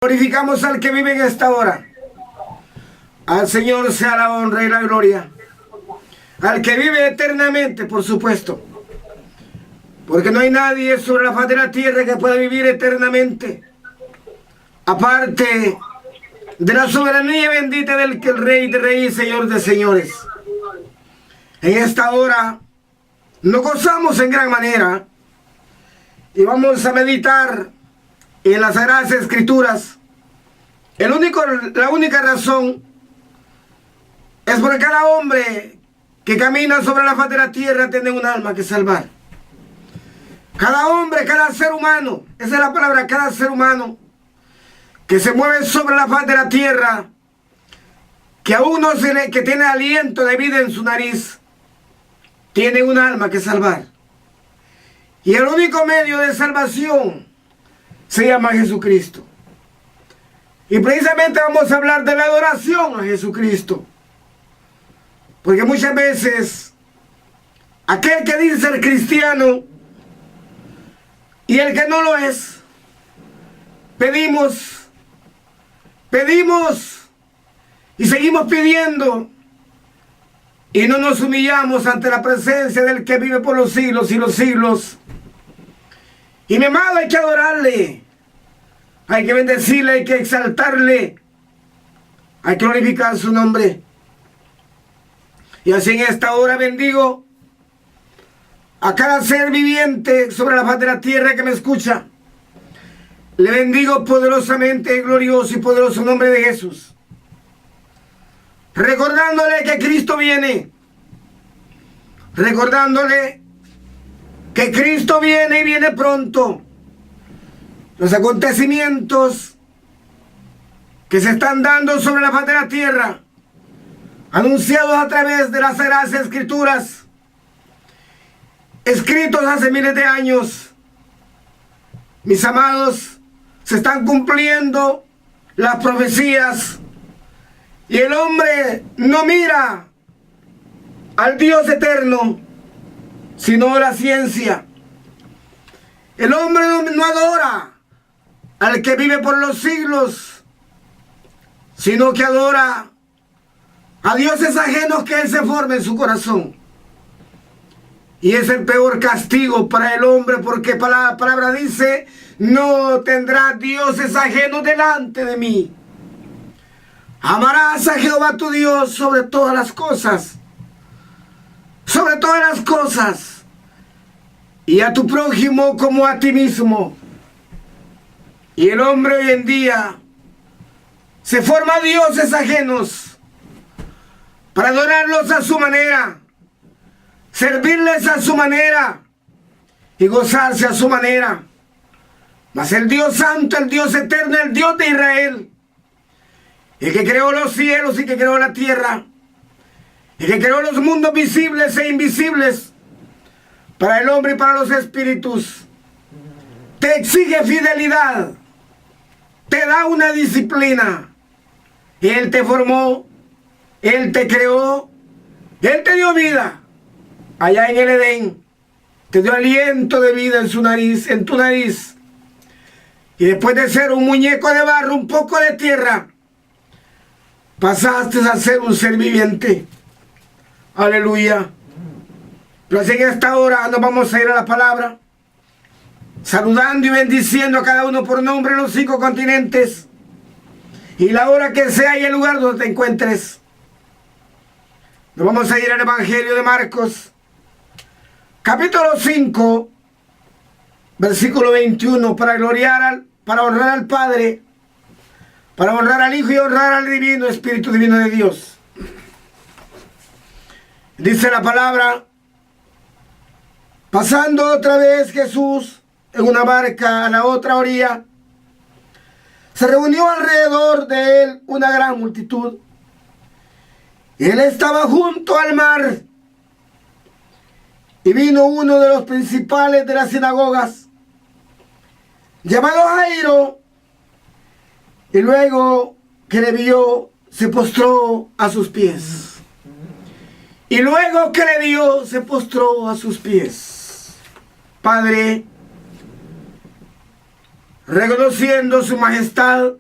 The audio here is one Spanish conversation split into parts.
Glorificamos al que vive en esta hora. Al Señor sea la honra y la gloria. Al que vive eternamente, por supuesto. Porque no hay nadie sobre la faz de la tierra que pueda vivir eternamente. Aparte de la soberanía bendita del que el Rey de Reyes y Señor de Señores. En esta hora nos gozamos en gran manera y vamos a meditar en las Sagradas Escrituras. La única razón es porque cada hombre que camina sobre la faz de la tierra tiene un alma que salvar. Cada hombre, cada ser humano, esa es la palabra, cada ser humano que se mueve sobre la faz de la tierra, que aún no que tiene aliento de vida en su nariz, tiene un alma que salvar. Y el único medio de salvación se llama Jesucristo. Y precisamente vamos a hablar de la adoración a Jesucristo. Porque muchas veces aquel que dice ser cristiano y el que no lo es, pedimos y seguimos pidiendo y no nos humillamos ante la presencia del que vive por los siglos y los siglos. Y mi amado, hay que adorarle, hay que bendecirle, hay que exaltarle, hay que glorificar su nombre. Y así en esta hora bendigo a cada ser viviente sobre la faz de la tierra que me escucha. Le bendigo poderosamente, glorioso y poderoso nombre de Jesús. Recordándole que Cristo viene. Recordándole que Cristo viene y viene pronto. Los acontecimientos que se están dando sobre la faz de la tierra, anunciados a través de las Sagradas Escrituras, escritos hace miles de años, mis amados, se están cumpliendo las profecías y el hombre no mira al Dios eterno, sino a la ciencia. El hombre no adora al que vive por los siglos, sino que adora a dioses ajenos que él se forma en su corazón. Y es el peor castigo para el hombre, porque la palabra dice: no tendrás dioses ajenos delante de mí. Amarás a Jehová tu Dios sobre todas las cosas. Sobre todas las cosas. Y a tu prójimo como a ti mismo. Y el hombre hoy en día se forma dioses ajenos para adorarlos a su manera, servirles a su manera y gozarse a su manera. Mas el Dios santo, el Dios eterno, el Dios de Israel, el que creó los cielos y que creó la tierra, el que creó los mundos visibles e invisibles, para el hombre y para los espíritus, te exige fidelidad, te da una disciplina. Él te formó, Él te creó, Él te dio vida allá en el Edén, te dio aliento de vida en su nariz, en tu nariz. Y después de ser un muñeco de barro, un poco de tierra, pasaste a ser un ser viviente. Aleluya. Pero así en esta hora nos vamos a ir a la palabra, saludando y bendiciendo a cada uno por nombre en los 5 continentes. Y la hora que sea y el lugar donde te encuentres. Nos vamos a ir al Evangelio de Marcos, capítulo 5, versículo 21, para honrar al Padre, para honrar al Hijo y honrar al Divino Espíritu Divino de Dios. Dice la palabra: pasando otra vez Jesús en una barca a la otra orilla, se reunió alrededor de él una gran multitud. Y él estaba junto al mar. Y vino uno de los principales de las sinagogas, llamado Jairo, y luego que le vio, se postró a sus pies. Y luego que le vio, se postró a sus pies. Padre, reconociendo su majestad,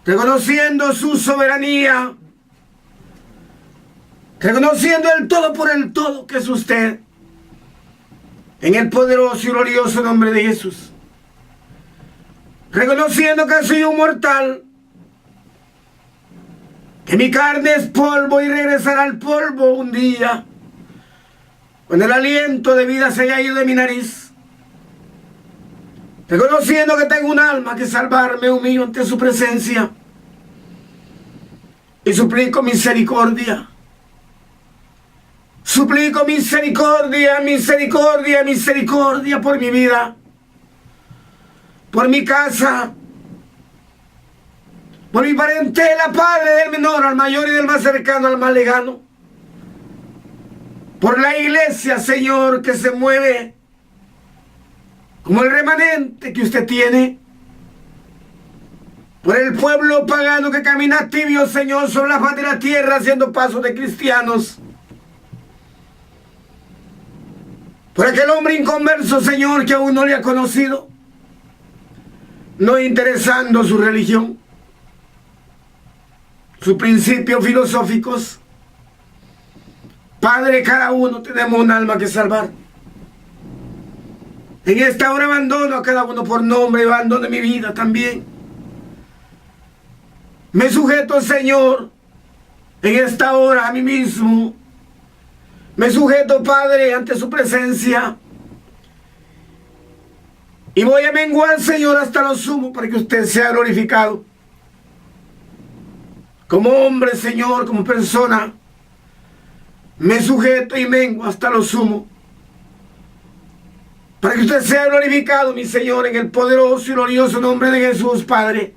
reconociendo su soberanía, reconociendo el todo por el todo que es usted, en el poderoso y glorioso nombre de Jesús. Reconociendo que soy un mortal, que mi carne es polvo y regresará al polvo un día, cuando el aliento de vida se haya ido de mi nariz. Reconociendo que tengo un alma que salvar, me humillo ante su presencia y suplico misericordia. Suplico misericordia, misericordia, misericordia por mi vida, por mi casa, por mi parentela, Padre, del menor al mayor y del más cercano al más lejano. Por la iglesia, Señor, que se mueve como el remanente que usted tiene. Por el pueblo pagano que camina tibio, Señor, sobre la faz de la tierra, haciendo pasos de cristianos. Por aquel hombre inconverso, Señor, que aún no le ha conocido, no interesando su religión, sus principios filosóficos. Padre, cada uno tenemos un alma que salvar. En esta hora abandono a cada uno por nombre y abandono mi vida también. Me sujeto, Señor, en esta hora a mí mismo. Me sujeto, Padre, ante su presencia. Y voy a menguar, Señor, hasta lo sumo para que usted sea glorificado. Como hombre, Señor, como persona, me sujeto y mengo hasta lo sumo para que usted sea glorificado, mi Señor, en el poderoso y glorioso nombre de Jesús, Padre.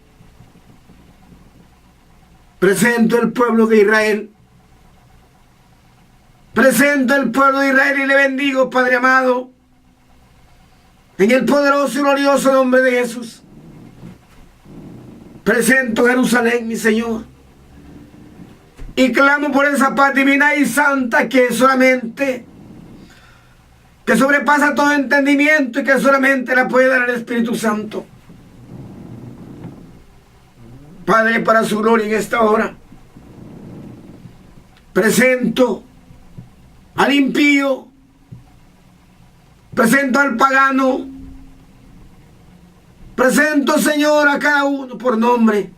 Presento el pueblo de Israel. Presento el pueblo de Israel y le bendigo, Padre amado, en el poderoso y glorioso nombre de Jesús. Presento Jerusalén, mi Señor, y clamo por esa paz divina y santa que sobrepasa todo entendimiento y que solamente la puede dar el Espíritu Santo. Padre, para su gloria en esta hora, presento al impío, presento al pagano, presento, Señor, a cada uno por nombre,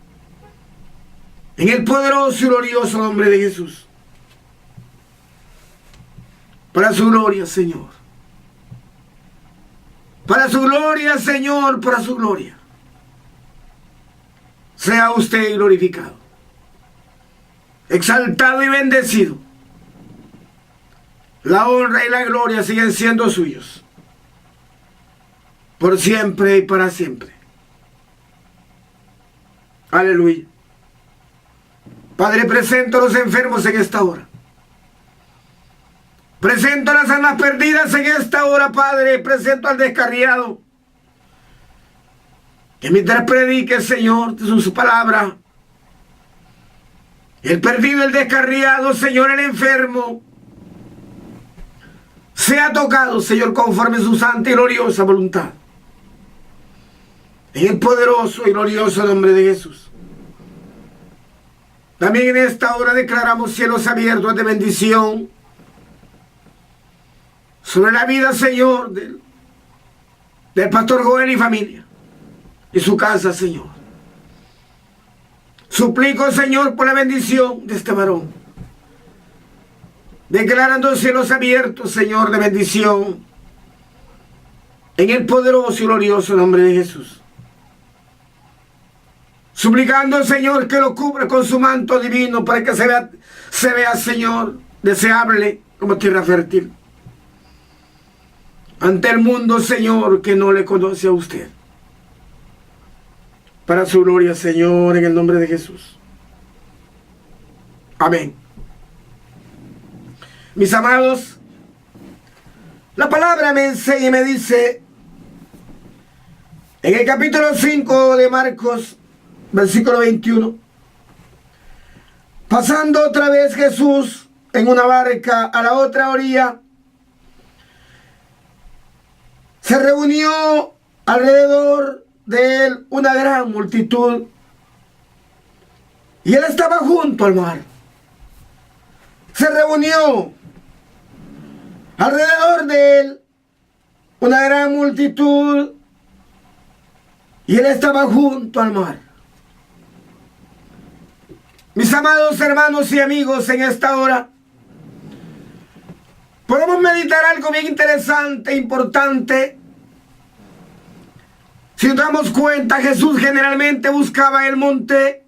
en el poderoso y glorioso nombre de Jesús. Para su gloria, Señor. Para su gloria, Señor, para su gloria. Sea usted glorificado, exaltado y bendecido. La honra y la gloria siguen siendo suyos, por siempre y para siempre. Aleluya. Padre, presento a los enfermos en esta hora. Presento a las almas perdidas en esta hora, Padre. Presento al descarriado, que mientras predique, Señor, su palabra, el perdido, el descarriado, Señor, el enfermo, sea tocado, Señor, conforme a su santa y gloriosa voluntad. En el poderoso y glorioso nombre de Jesús. También en esta hora declaramos cielos abiertos de bendición sobre la vida, Señor, del pastor Joel y familia y su casa, Señor. Suplico, Señor, por la bendición de este varón, declarando cielos abiertos, Señor, de bendición, en el poderoso y glorioso nombre de Jesús. Suplicando, Señor, que lo cubra con su manto divino para que se vea, Señor, deseable como tierra fértil ante el mundo, Señor, que no le conoce a usted. Para su gloria, Señor, en el nombre de Jesús. Amén. Mis amados, la palabra me enseña y me dice en el capítulo 5 de Marcos, versículo 21, pasando otra vez Jesús en una barca a la otra orilla, se reunió alrededor de él una gran multitud Y él estaba junto al mar. Se reunió alrededor de él una gran multitud y él estaba junto al mar. Mis amados hermanos y amigos, en esta hora podemos meditar algo bien interesante, importante. Si nos damos cuenta, Jesús generalmente buscaba el monte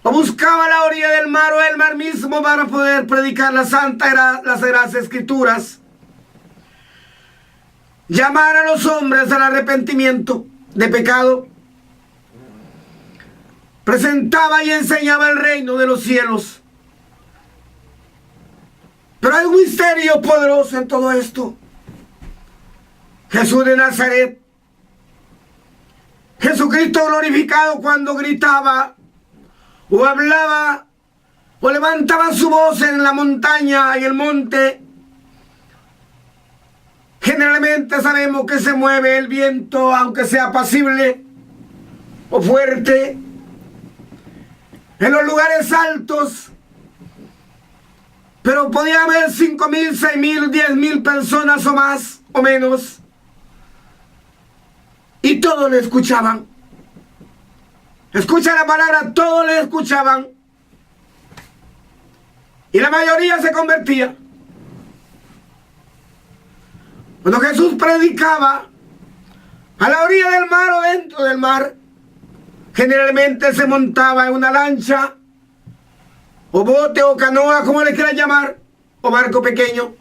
o buscaba la orilla del mar o el mar mismo para poder predicar las sagradas escrituras, llamar a los hombres al arrepentimiento de pecado. Presentaba y enseñaba el reino de los cielos. Pero hay un misterio poderoso en todo esto. Jesús de Nazaret, Jesucristo glorificado, cuando gritaba o hablaba o levantaba su voz en la montaña, en el monte, generalmente sabemos que se mueve el viento, aunque sea apacible o fuerte. En los lugares altos, pero podía haber 5,000, 6,000, 10,000 personas o más o menos, y todos le escuchaban. Escucha la palabra, todos le escuchaban, y la mayoría se convertía. Cuando Jesús predicaba a la orilla del mar o dentro del mar, generalmente se montaba en una lancha, o bote, o canoa, como le quieran llamar, o barco pequeño,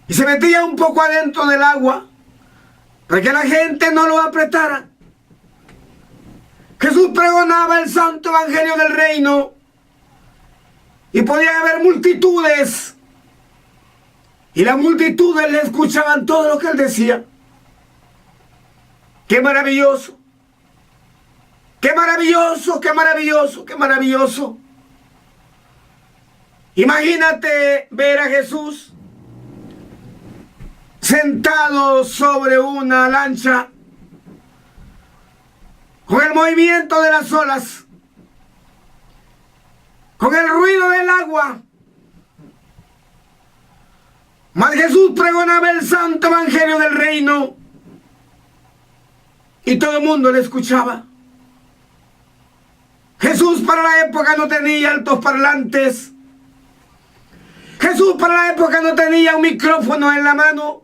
y se metía un poco adentro del agua, para que la gente no lo apretara. Jesús pregonaba el santo evangelio del reino, y podía haber multitudes, y las multitudes le escuchaban todo lo que él decía. ¡Qué maravilloso! ¡Qué maravilloso, qué maravilloso, qué maravilloso! Imagínate ver a Jesús sentado sobre una lancha, con el movimiento de las olas, con el ruido del agua. Mas Jesús pregonaba el santo evangelio del reino, y todo el mundo le escuchaba. Jesús para la época no tenía altos parlantes. Jesús para la época no tenía un micrófono en la mano,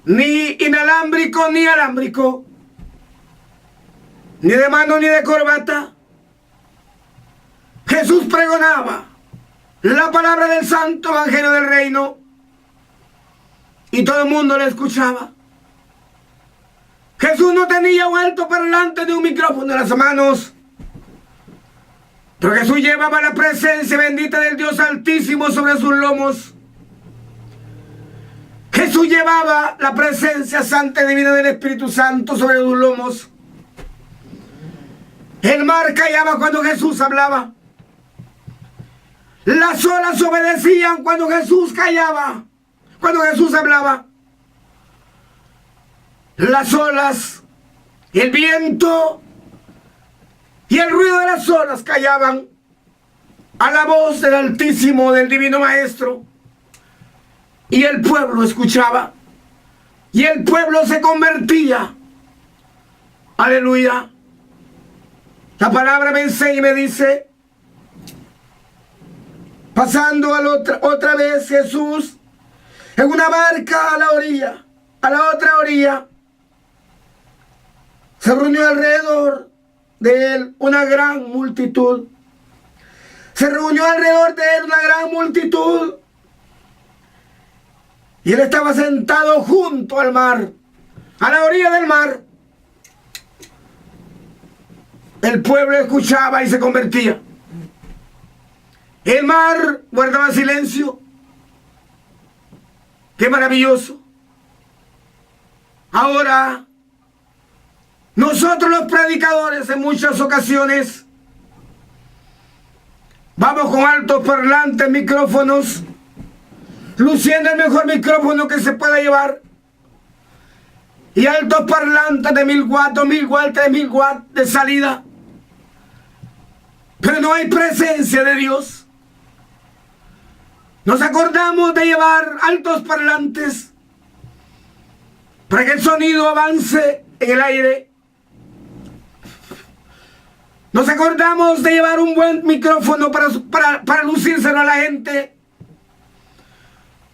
ni inalámbrico ni alámbrico, ni de mano ni de corbata. Jesús pregonaba la palabra del santo evangelio del reino, y todo el mundo le escuchaba. Jesús no tenía un alto parlante ni un micrófono en las manos, pero Jesús llevaba la presencia bendita del Dios Altísimo sobre sus lomos. Jesús llevaba la presencia santa y divina del Espíritu Santo sobre sus lomos. El mar callaba cuando Jesús hablaba. Las olas obedecían cuando Jesús callaba, cuando Jesús hablaba. Las olas, el viento y el ruido de las olas callaban a la voz del Altísimo, del Divino Maestro. Y el pueblo escuchaba, y el pueblo se convertía. Aleluya. La palabra me enseña y me dice, pasando otra vez Jesús en una barca a la orilla, a la otra orilla, se reunió alrededor de él una gran multitud. Se reunió alrededor de él una gran multitud. Y él estaba sentado junto al mar, a la orilla del mar. El pueblo escuchaba y se convertía. El mar guardaba silencio. ¡Qué maravilloso! Ahora, nosotros los predicadores en muchas ocasiones vamos con altos parlantes, micrófonos, luciendo el mejor micrófono que se pueda llevar, y altos parlantes de 1000 watts, 2000 watts, 3000 watts de salida. Pero no hay presencia de Dios. Nos acordamos de llevar altos parlantes para que el sonido avance en el aire. Nos acordamos de llevar un buen micrófono para lucírselo a la gente.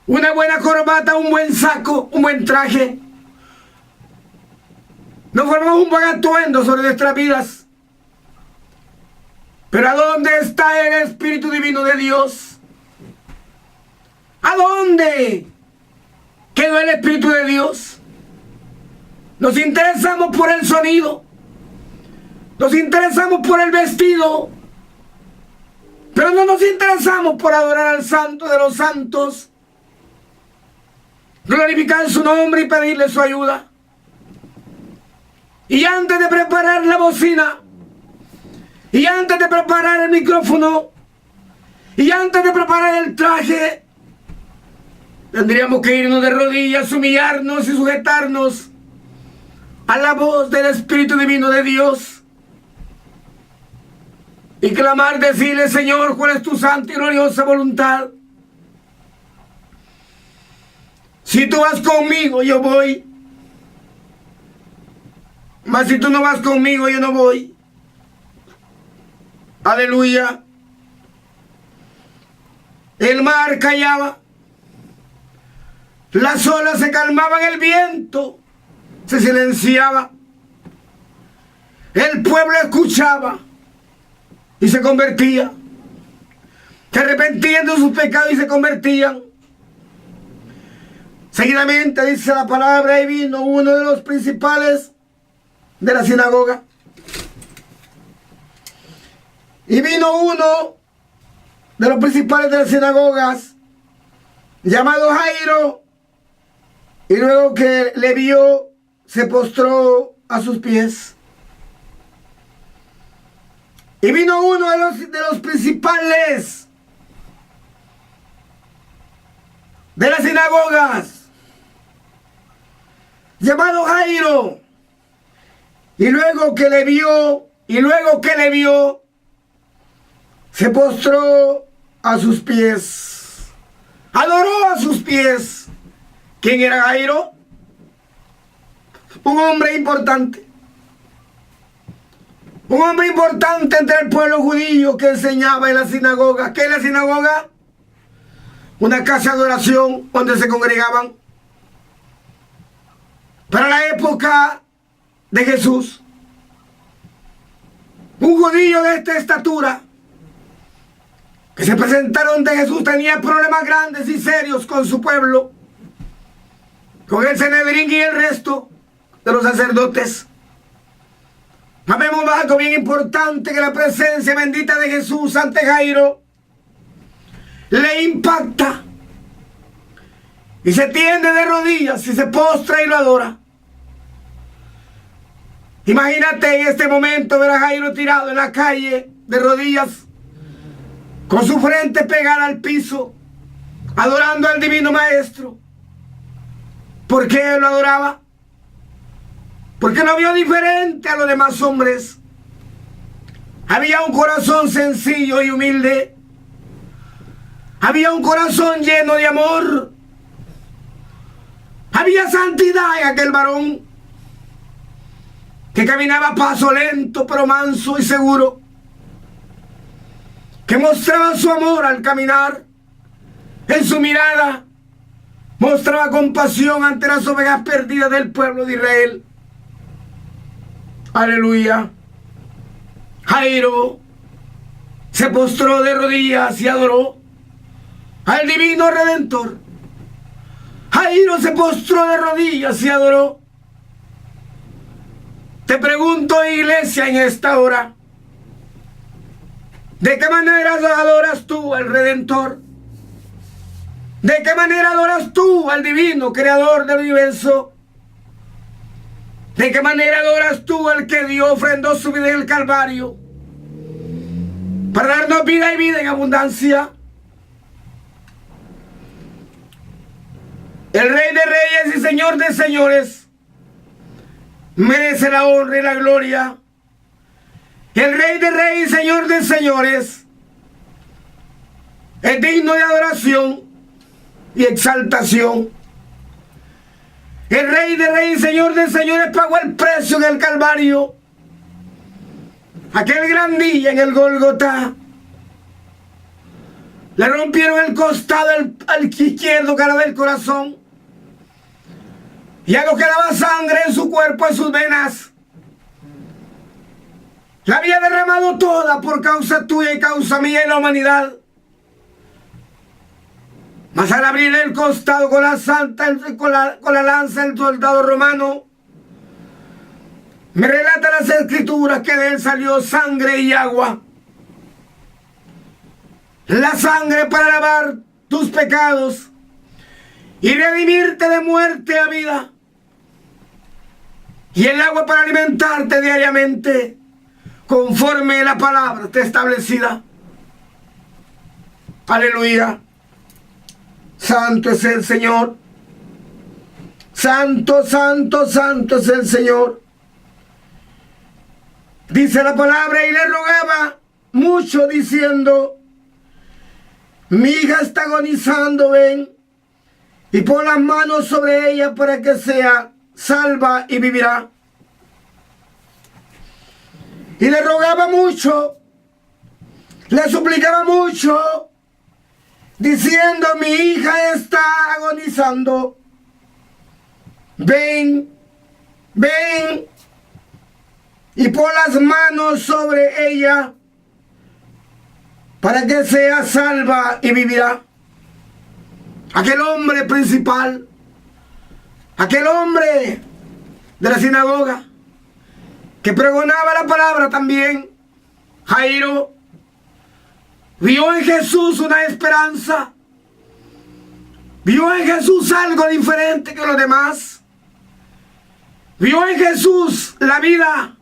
Una buena corbata, un buen saco, un buen traje. Nos formamos un buen atuendo sobre nuestras vidas. Pero ¿a dónde está el Espíritu Divino de Dios? ¿A dónde quedó el Espíritu de Dios? Nos interesamos por el sonido. Nos interesamos por el vestido. Pero no nos interesamos por adorar al Santo de los Santos, glorificar su nombre y pedirle su ayuda. Y antes de preparar la bocina, y antes de preparar el micrófono, y antes de preparar el traje, tendríamos que irnos de rodillas, humillarnos y sujetarnos a la voz del Espíritu Divino de Dios y clamar, decirle: Señor, ¿cuál es tu santa y gloriosa voluntad? Si tú vas conmigo, yo voy. Mas si tú no vas conmigo, yo no voy. Aleluya. El mar callaba. Las olas se calmaban, el viento se silenciaba. El pueblo escuchaba y se convertía. Se arrepentían de sus pecados y se convertían. Seguidamente dice la palabra: y vino uno de los principales de la sinagoga. Y vino uno de los principales de las sinagogas, llamado Jairo, y luego que le vio, se postró a sus pies. Y vino uno de los principales de las sinagogas, llamado Jairo, y luego que le vio, se postró a sus pies, adoró a sus pies. ¿Quién era Jairo? Un hombre importante. Un hombre importante entre el pueblo judío que enseñaba en la sinagoga. ¿Qué es la sinagoga? Una casa de oración donde se congregaban. Para la época de Jesús, un judío de esta estatura que se presentaron ante Jesús tenía problemas grandes y serios con su pueblo, con el Sanedrín y el resto de los sacerdotes. Sabemos algo bien importante, que la presencia bendita de Jesús ante Jairo le impacta y se tiende de rodillas y se postra y lo adora. Imagínate en este momento ver a Jairo tirado en la calle de rodillas, con su frente pegada al piso, adorando al Divino Maestro. ¿Por qué lo adoraba? Porque lo vio diferente a los demás hombres. Había un corazón sencillo y humilde. Había un corazón lleno de amor. Había santidad en aquel varón, que caminaba a paso lento pero manso y seguro, que mostraba su amor al caminar. En su mirada mostraba compasión ante las ovejas perdidas del pueblo de Israel. Aleluya. Jairo se postró de rodillas y adoró al Divino Redentor. Jairo se postró de rodillas y adoró. Te pregunto, iglesia, en esta hora, ¿de qué manera adoras tú al Redentor? ¿De qué manera adoras tú al Divino Creador del universo? ¿De qué manera adoras tú al que dio, ofrendó su vida en el Calvario para darnos vida y vida en abundancia? El Rey de Reyes y Señor de Señores, merece la honra y la gloria. El Rey de Reyes, Señor de Señores, es digno de adoración y exaltación. El Rey de Reyes, Señor de Señores, pagó el precio en el Calvario. Aquel gran día en el Gólgota, le rompieron el costado al izquierdo, cara del corazón, y a lo que daba sangre en su cuerpo, en sus venas, la había derramado toda por causa tuya y causa mía y la humanidad. Mas al abrir el costado con la lanza del soldado romano, me relata las escrituras que de él salió sangre y agua. La sangre para lavar tus pecados y redimirte de muerte a vida. Y el agua para alimentarte diariamente, conforme a la palabra te establecida. Aleluya. Santo es el Señor. Santo, santo, santo es el Señor. Dice la palabra, y le rogaba mucho diciendo: mi hija está agonizando, ven y pon las manos sobre ella para que sea salva y vivirá. Y le rogaba mucho, le suplicaba mucho, diciendo: mi hija está agonizando, ven, ven y pon las manos sobre ella para que sea salva y vivirá. Aquel hombre principal, aquel hombre de la sinagoga, que pregonaba la palabra también, Jairo, vio en Jesús una esperanza, vio en Jesús algo diferente que los demás, vio en Jesús la vida,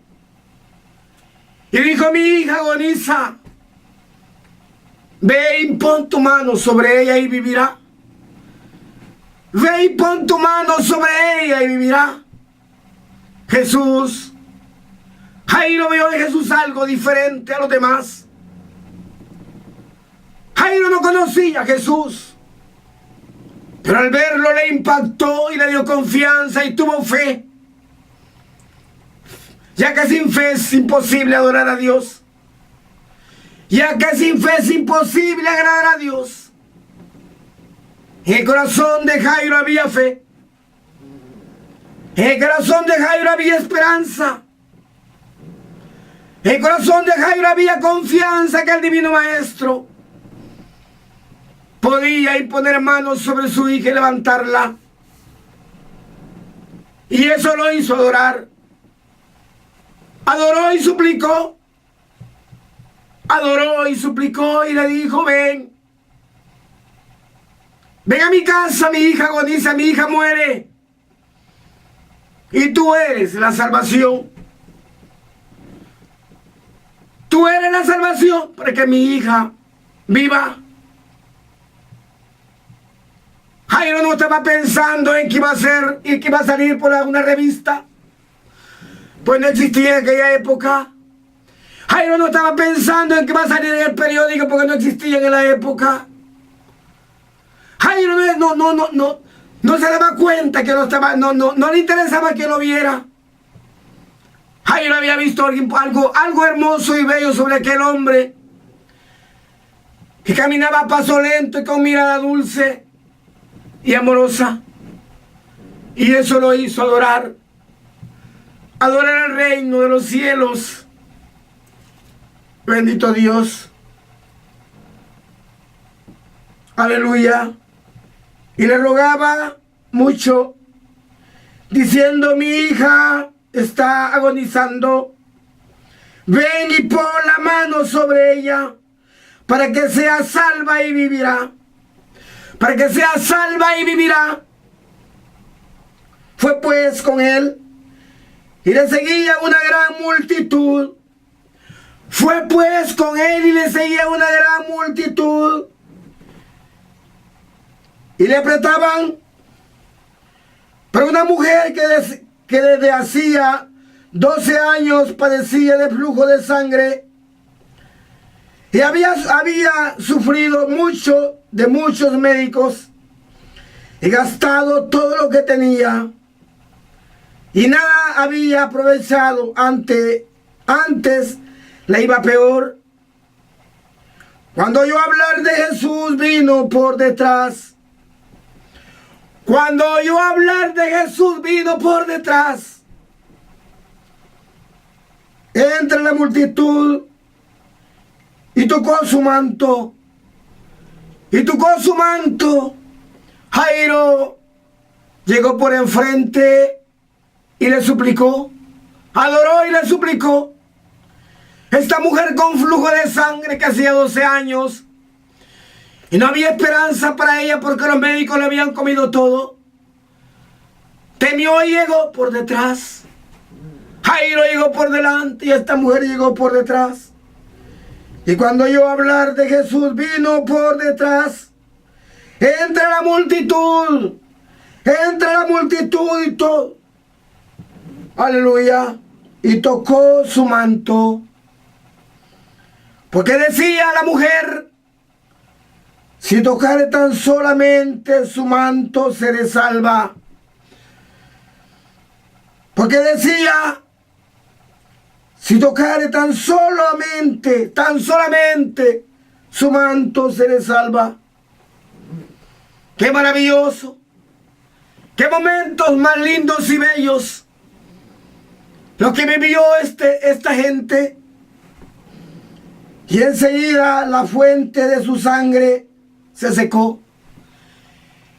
y dijo: mi hija agoniza, ve y pon tu mano sobre ella y vivirá. Ve y pon tu mano sobre ella y vivirá. Jesús, Jairo vio en Jesús algo diferente a los demás. Jairo no conocía a Jesús, pero al verlo le impactó y le dio confianza y tuvo fe, ya que sin fe es imposible adorar a Dios, ya que sin fe es imposible agradar a Dios. En el corazón de Jairo había fe, en el corazón de Jairo había esperanza, en el corazón de Jairo había confianza que el divino maestro podía imponer manos sobre su hija y levantarla. Y eso lo hizo adorar. Adoró y suplicó. Adoró y suplicó y le dijo: ven. Ven a mi casa, mi hija agoniza, mi hija muere. Y tú eres la salvación. Tú eres la salvación para que mi hija viva. Jairo no estaba pensando en qué iba a hacer y que iba a salir por alguna revista, pues no existía en aquella época. Jairo no estaba pensando en que iba a salir en el periódico, porque no existía en la época. Jairo no se daba cuenta que no le interesaba que lo viera. Jairo había visto algo hermoso y bello sobre aquel hombre que caminaba a paso lento y con mirada dulce y amorosa, y eso lo hizo adorar al reino de los cielos. Bendito Dios, aleluya. Y le rogaba mucho diciendo: mi hija está agonizando, ven y pon la mano sobre ella para que sea salva y vivirá. Para que sea salva y vivirá. Fue pues con él, y le seguía una gran multitud. Fue pues con él y le seguía una gran multitud. Y le apretaban. Pero una mujer que desde hacía 12 años padecía de flujo de sangre y había sufrido mucho de muchos médicos y gastado todo lo que tenía y nada había aprovechado. Antes le iba peor. Cuando oyó hablar de Jesús, vino por detrás. Cuando oyó hablar de Jesús, vino por detrás. Entre la multitud y tocó su manto. Y tocó su manto. Jairo llegó por enfrente y le suplicó. Adoró y le suplicó. Esta mujer con flujo de sangre que hacía 12 años y no había esperanza para ella porque los médicos le habían comido todo. Temió y llegó por detrás. Jairo llegó por delante y esta mujer llegó por detrás. Y cuando oyó hablar de Jesús, vino por detrás. Entre la multitud y todo. Aleluya. Y tocó su manto. Porque decía la mujer, si tocare tan solamente su manto, seré salva. Porque decía, si tocare tan solamente su manto, seré salva. ¡Qué maravilloso! ¡Qué momentos más lindos y bellos! Lo que vivió esta gente. Y enseguida la fuente de su sangre se secó.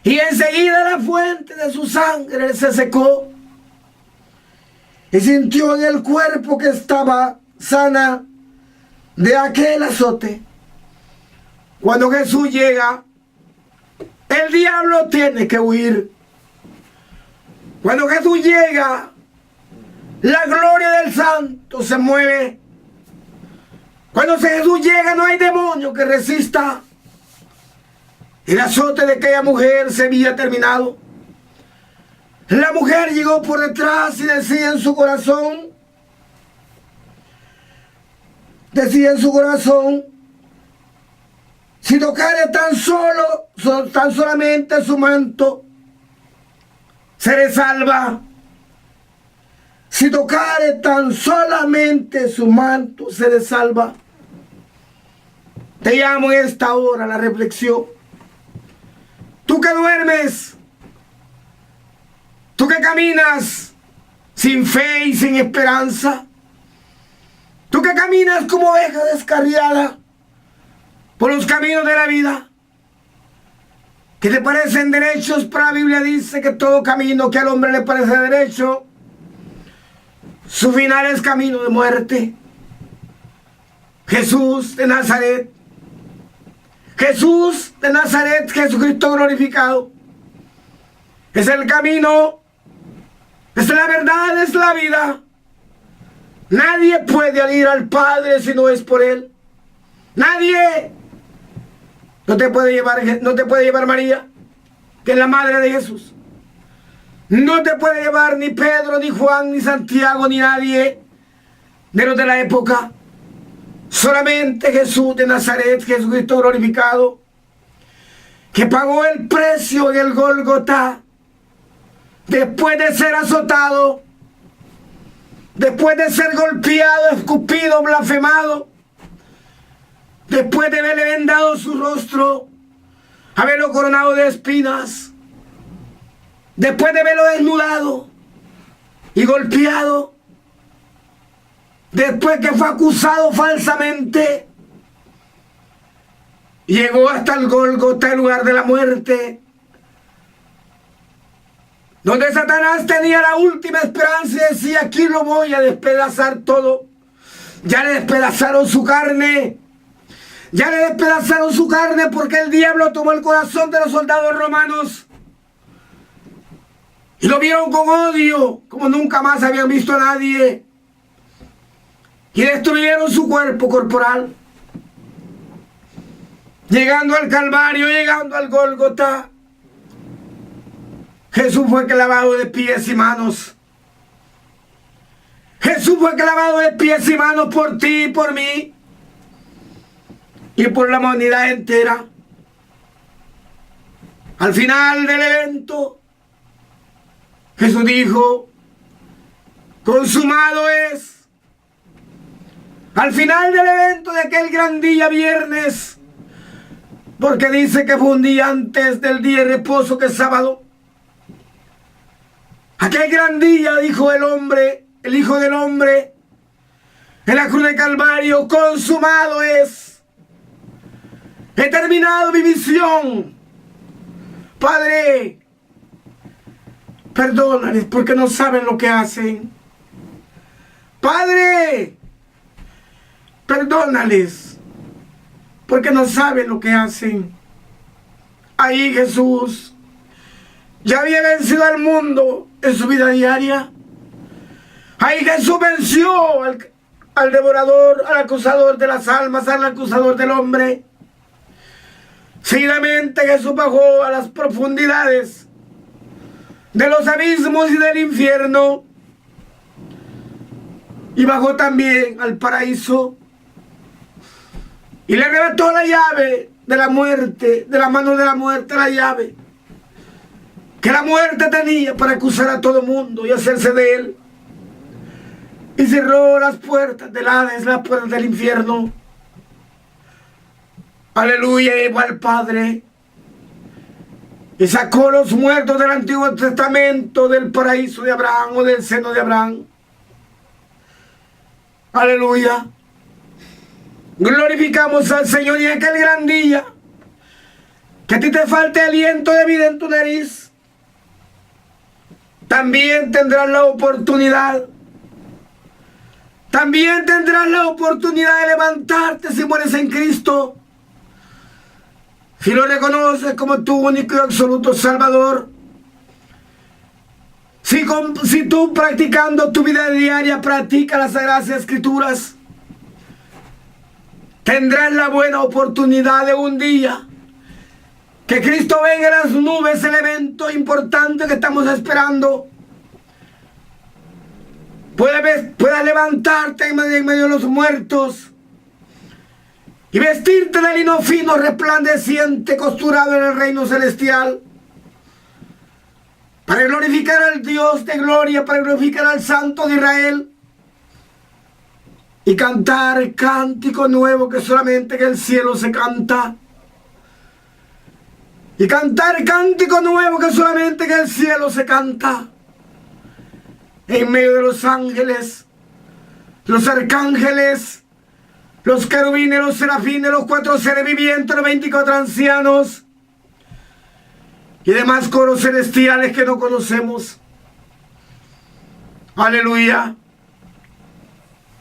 Y enseguida la fuente de su sangre se secó. Y sintió en el cuerpo que estaba sana de aquel azote. Cuando Jesús llega, el diablo tiene que huir. Cuando Jesús llega, la gloria del Santo se mueve. Cuando Jesús llega, no hay demonio que resista. El azote de aquella mujer se había terminado. La mujer llegó por detrás y decía en su corazón, si tocare tan solamente su manto, seré salva. Si tocare tan solamente su manto, seré salva. Te llamo en esta hora a la reflexión. Tú que duermes, tú que caminas sin fe y sin esperanza, tú que caminas como oveja descarriada por los caminos de la vida, que te parecen derechos, pero la Biblia dice que todo camino que al hombre le parece derecho, su final es camino de muerte. Jesús de Nazaret, Jesucristo glorificado, es el camino, es la verdad, es la vida. Nadie puede ir al Padre si no es por Él. Nadie. No te puede llevar María, que es la madre de Jesús. No te puede llevar ni Pedro, ni Juan, ni Santiago, ni nadie de los de la época. Solamente Jesús de Nazaret, Jesucristo glorificado, que pagó el precio en el Gólgota, después de ser azotado, después de ser golpeado, escupido, blasfemado, después de haberle vendado su rostro, haberlo coronado de espinas, después de haberlo desnudado y golpeado, después que fue acusado falsamente, llegó hasta el Gólgota, el lugar de la muerte, donde Satanás tenía la última esperanza y decía, aquí lo voy a despedazar todo. Ya le despedazaron su carne. Ya le despedazaron su carne porque el diablo tomó el corazón de los soldados romanos y lo vieron con odio, como nunca más habían visto a nadie. Y destruyeron su cuerpo corporal. Llegando al Calvario, llegando al Gólgota, Jesús fue clavado de pies y manos. Jesús fue clavado de pies y manos por ti y por mí y por la humanidad entera. Al final del evento, Jesús dijo, consumado es. Al final del evento de aquel gran día viernes, porque dice que fue un día antes del día de reposo, que es sábado. Aquel gran día, dijo el hombre, el Hijo del Hombre, en la cruz de Calvario, consumado es. He terminado mi misión. Padre, perdónales porque no saben lo que hacen. Padre, perdónales porque no saben lo que hacen. Ahí Jesús ya había vencido al mundo en su vida diaria. Ahí Jesús venció al devorador, al acusador de las almas, al acusador del hombre. Seguidamente Jesús bajó a las profundidades de los abismos y del infierno. Y bajó también al paraíso. Y le arrebató la llave de la muerte, de la mano de la muerte, la llave que la muerte tenía para acusar a todo mundo y hacerse de él. Y cerró las puertas del Hades, las puertas del infierno. Aleluya, y llevó al Padre. Y sacó los muertos del Antiguo Testamento del paraíso de Abraham o del seno de Abraham. Aleluya. Glorificamos al Señor. Y en aquel gran día, que a ti te falte aliento de vida en tu nariz, también tendrás la oportunidad. También tendrás la oportunidad de levantarte si mueres en Cristo. Si lo reconoces como tu único y absoluto Salvador. Si tú practicando tu vida diaria practicas las Sagradas Escrituras, tendrás la buena oportunidad de un día que Cristo venga en las nubes, el evento importante que estamos esperando. Puedas levantarte en medio de los muertos y vestirte de lino fino, resplandeciente, costurado en el reino celestial, para glorificar al Dios de gloria, para glorificar al Santo de Israel, y cantar el cántico nuevo que solamente en el cielo se canta. Y cantar el cántico nuevo que solamente en el cielo se canta. En medio de los ángeles, los arcángeles, los querubines, los serafines, los 4 seres vivientes, los 24 ancianos y demás coros celestiales que no conocemos. Aleluya.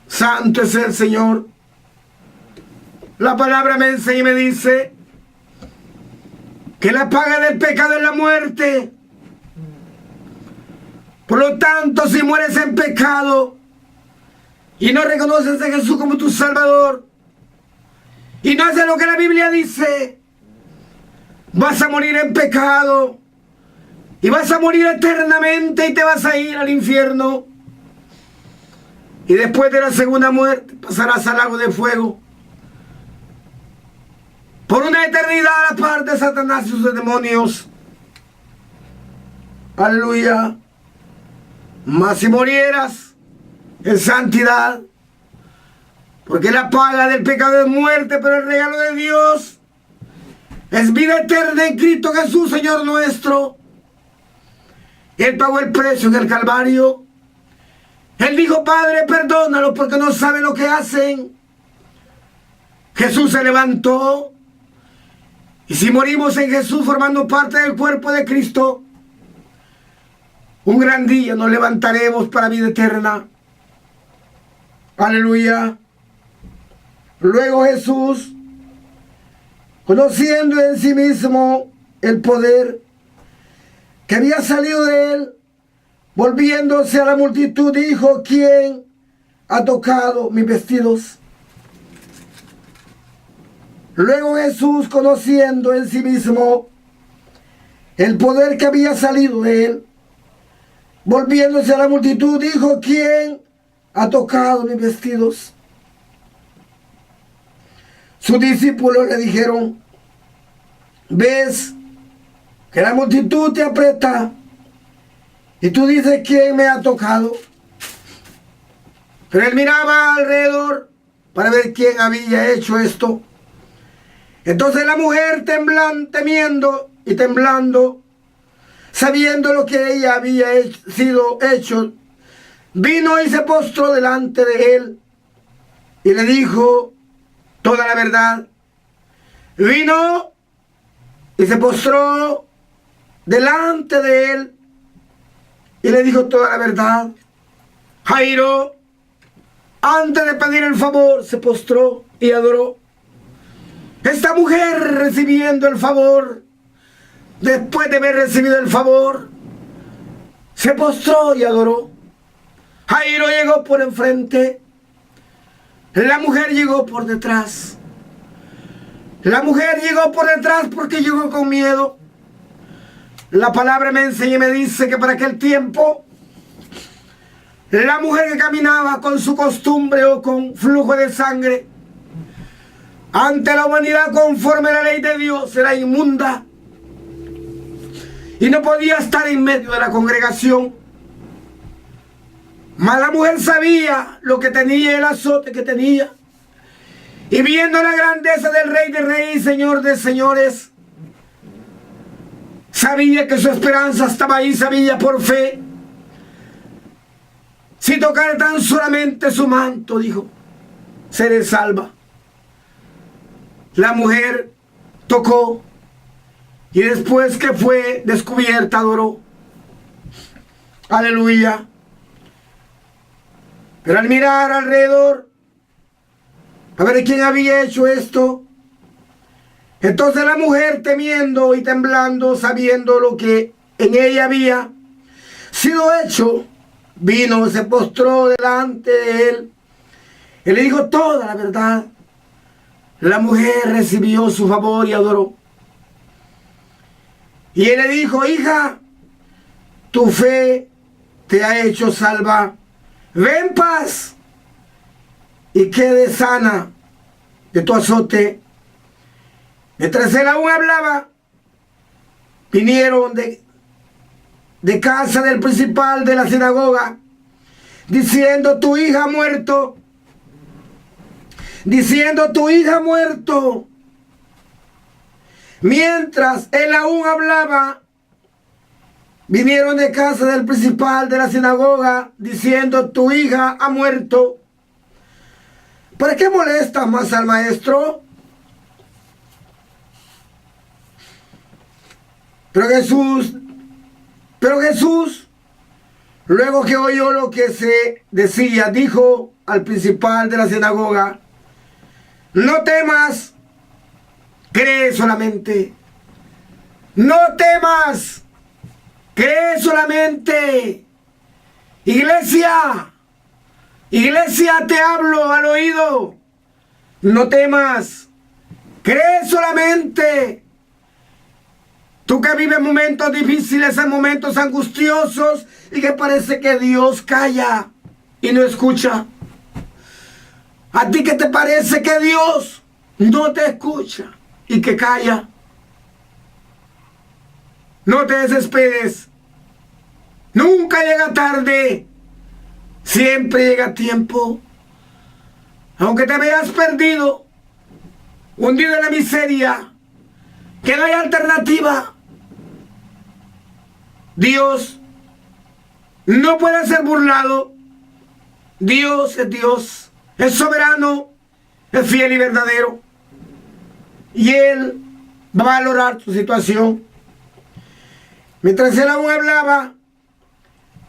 Santo es el Señor. La palabra me enseña y me dice que la paga del pecado es la muerte. Por lo tanto, si mueres en pecado y no reconoces a Jesús como tu Salvador y no haces lo que la Biblia dice, vas a morir en pecado y vas a morir eternamente y te vas a ir al infierno. Y después de la segunda muerte pasarás al lago de fuego por una eternidad a la par de Satanás y sus demonios. Aleluya. Mas si murieras en santidad, porque la paga del pecado es muerte, pero el regalo de Dios es vida eterna en Cristo Jesús, Señor nuestro. Él pagó el precio en el Calvario. Él dijo, Padre, perdónalos porque no saben lo que hacen. Jesús se levantó. Y si morimos en Jesús formando parte del cuerpo de Cristo, un gran día nos levantaremos para vida eterna. Aleluya. Luego Jesús, conociendo en sí mismo el poder que había salido de él, volviéndose a la multitud, dijo, ¿quién ha tocado mis vestidos? Luego Jesús, conociendo en sí mismo el poder que había salido de él, volviéndose a la multitud, dijo, ¿quién ha tocado mis vestidos. Sus discípulos le dijeron: ¿ves que la multitud te aprieta y tú dices quién me ha tocado? Pero él miraba alrededor para ver quién había hecho esto. Entonces la mujer, temiendo y temblando, sabiendo lo que ella había sido hecho, vino y se postró delante de él y le dijo toda la verdad. Vino y se postró delante de él y le dijo toda la verdad. Jairo, antes de pedir el favor, se postró y adoró. Esta mujer, recibiendo el favor, después de haber recibido el favor, se postró y adoró. Jairo llegó por enfrente, la mujer llegó por detrás. La mujer llegó por detrás porque llegó con miedo. La palabra me enseña y me dice que para aquel tiempo, la mujer que caminaba con su costumbre o con flujo de sangre ante la humanidad conforme a la ley de Dios era inmunda y no podía estar en medio de la congregación. Mas la mujer sabía lo que tenía, el azote que tenía, y viendo la grandeza del Rey de Reyes y Señor de Señores, sabía que su esperanza estaba ahí, sabía por fe. Si tocar tan solamente su manto, dijo, seré salva. La mujer tocó y después que fue descubierta, adoró. Aleluya. Pero al mirar alrededor, a ver quién había hecho esto, entonces la mujer, temiendo y temblando, sabiendo lo que en ella había sido hecho, vino, se postró delante de él y le dijo toda la verdad. La mujer recibió su favor y adoró. Y él le dijo: hija, tu fe te ha hecho salva. Ve en paz y quede sana de tu azote. Mientras él aún hablaba, vinieron de casa del principal de la sinagoga, diciendo: tu hija ha muerto. Diciendo: tu hija ha muerto. Mientras él aún hablaba, vinieron de casa del principal de la sinagoga, diciendo: tu hija ha muerto. ¿Para qué molesta más al maestro? Pero Jesús, luego que oyó lo que se decía, dijo al principal de la sinagoga: no temas, cree solamente. No temas, cree solamente. Iglesia, te hablo al oído. No temas, cree solamente. Tú que vives momentos difíciles, en momentos angustiosos y que parece que Dios calla y no escucha. ¿A ti qué te parece que Dios no te escucha y que calla? No te desesperes. Nunca llega tarde. Siempre llega a tiempo. Aunque te veas perdido, hundido en la miseria, que no hay alternativa, Dios no puede ser burlado. Dios es Dios. Es soberano, es fiel y verdadero. Y Él va a valorar tu situación. Mientras él aún hablaba,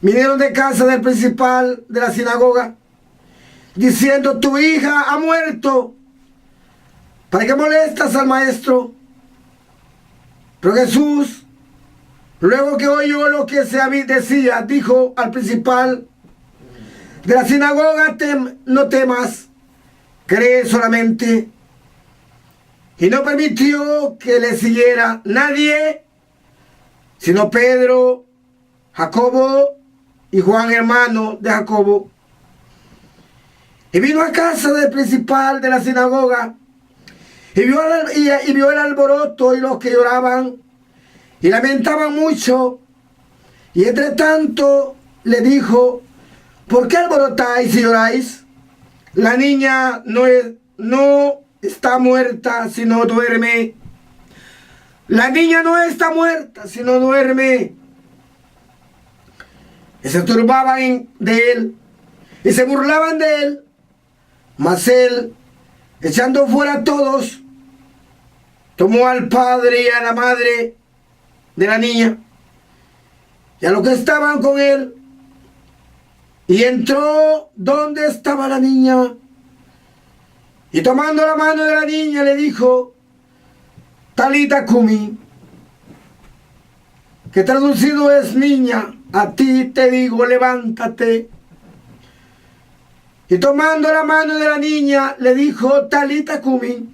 vinieron de casa del principal de la sinagoga, diciendo: tu hija ha muerto. ¿Para qué molestas al maestro? Pero Jesús, luego que oyó lo que se decía, dijo al principal de la sinagoga: no temas, cree solamente. Y no permitió que le siguiera nadie, sino Pedro, Jacobo y Juan, hermano de Jacobo. Y vino a casa del principal de la sinagoga y vio el alboroto y los que lloraban y lamentaban mucho. Y entre tanto le dijo: ¿por qué alborotáis y lloráis? La niña no está muerta, sino duerme. La niña no está muerta, sino duerme. Y se turbaban de él y se burlaban de él. Mas él, echando fuera a todos, tomó al padre y a la madre de la niña y a los que estaban con él, y entró donde estaba la niña, y tomando la mano de la niña le dijo: Talita cumi, que traducido es: niña, a ti te digo, levántate. Y tomando la mano de la niña le dijo: Talita cumi,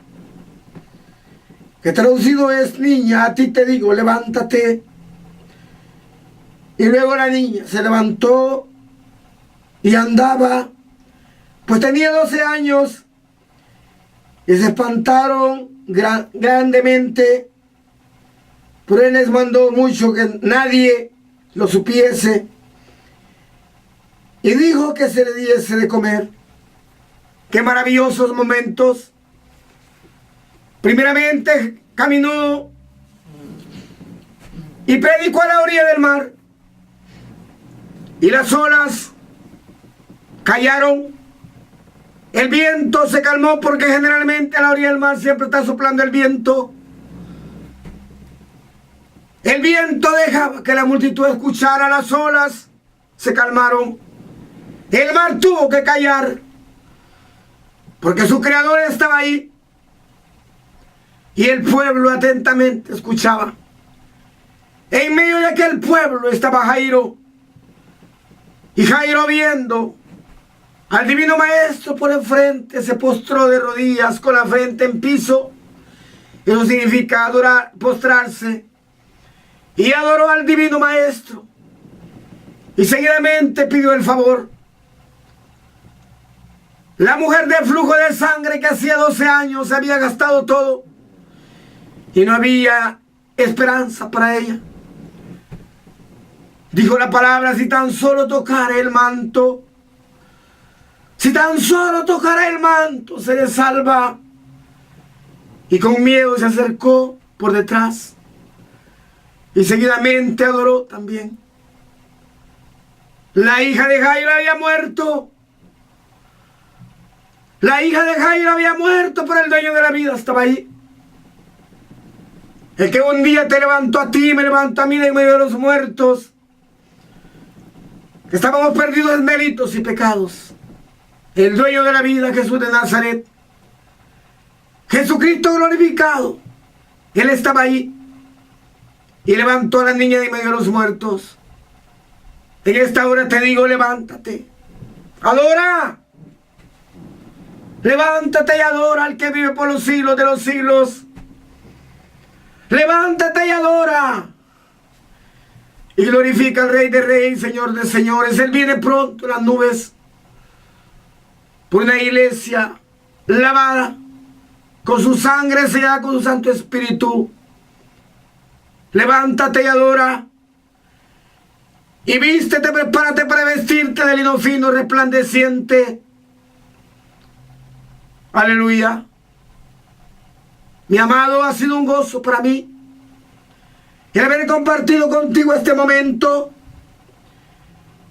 que traducido es: niña, a ti te digo, levántate. Y luego la niña se levantó y andaba, pues tenía 12 años, y se espantaron grandemente. Pero él les mandó mucho que nadie lo supiese, y dijo que se le diese de comer. Qué maravillosos momentos. Primeramente caminó y predicó a la orilla del mar, y las olas callaron. El viento se calmó, porque generalmente a la orilla del mar siempre está soplando el viento. El viento dejaba que la multitud escuchara, las olas se calmaron. El mar tuvo que callar, porque su creador estaba ahí, y el pueblo atentamente escuchaba. En medio de aquel pueblo estaba Jairo, y Jairo, viendo al divino maestro por enfrente, se postró de rodillas con la frente en piso. Eso significa adorar, postrarse, y adoró al divino maestro, y seguidamente pidió el favor. La mujer de flujo de sangre, que hacía 12 años había gastado todo y no había esperanza para ella, dijo la palabra: si tan solo tocara el manto, si tan solo tocara el manto, seré salva. Y con miedo se acercó por detrás y seguidamente adoró también. La hija de Jairo había muerto. La hija de Jairo había muerto, pero el dueño de la vida estaba ahí. El que un día te levantó a ti, me levantó a mí de medio de los muertos, que estábamos perdidos en delitos y pecados. El dueño de la vida, Jesús de Nazaret, Jesucristo glorificado. Él estaba ahí y levantó a la niña de medio de los muertos. En esta hora te digo: levántate, adora. Levántate y adora al que vive por los siglos de los siglos. Levántate y adora. Y glorifica al Rey de Reyes, Señor de Señores. Él viene pronto en las nubes, por una iglesia lavada, con su sangre sellada con su Santo Espíritu. Levántate y adora. Y vístete, prepárate para vestirte de lino fino, resplandeciente. Aleluya. Mi amado, ha sido un gozo para mí el haber compartido contigo este momento.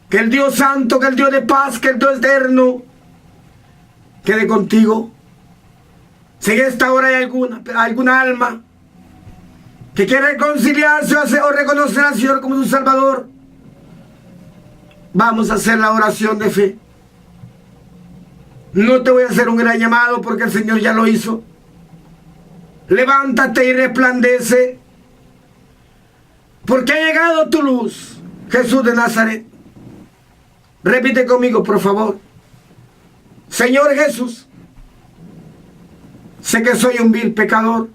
Que el Dios santo, que el Dios de paz, que el Dios eterno quede contigo. Si en esta hora hay alguna alma que quiere reconciliarse o reconocer al Señor como su Salvador, vamos a hacer la oración de fe. No te voy a hacer un gran llamado, porque el Señor ya lo hizo. Levántate y resplandece, porque ha llegado tu luz, Jesús de Nazaret. Repite conmigo, por favor: Señor Jesús, sé que soy un vil pecador,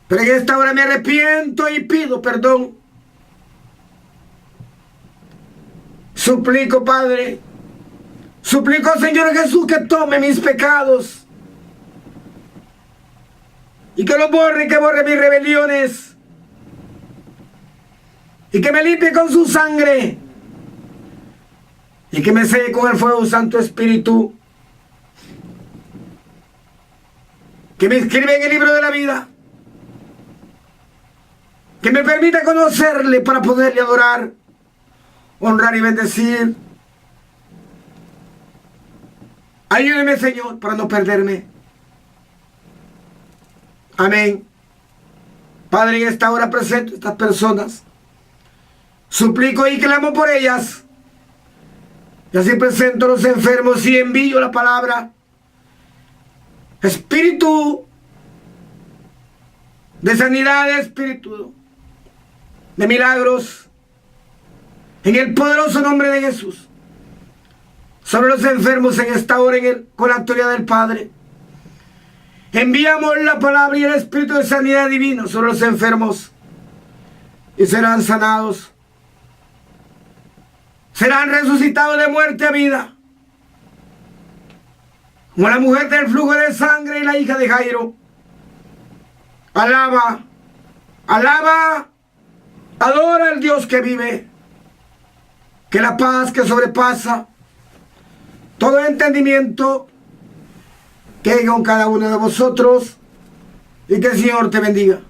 pero en esta hora me arrepiento y pido perdón. Suplico, Padre, Suplico, Señor Jesús, que tome mis pecados y que los borre, que borre mis rebeliones y que me limpie con su sangre y que me selle con el fuego del Santo Espíritu, que me inscribe en el libro de la vida, que me permita conocerle para poderle adorar, honrar y bendecir. Ayúdeme, Señor, para no perderme. Amén. Padre, en esta hora presento a estas personas. Suplico y clamo por ellas. Y así presento a los enfermos y envío la palabra. Espíritu de sanidad, espíritu de milagros, en el poderoso nombre de Jesús, sobre los enfermos en esta hora, con la autoridad del Padre. Enviamos la palabra y el espíritu de sanidad divino sobre los enfermos y serán sanados. Serán resucitados de muerte a vida. Como la mujer del flujo de sangre y la hija de Jairo. Alaba, alaba, adora al Dios que vive. Que la paz que sobrepasa todo entendimiento quede con cada uno de vosotros y que el Señor te bendiga.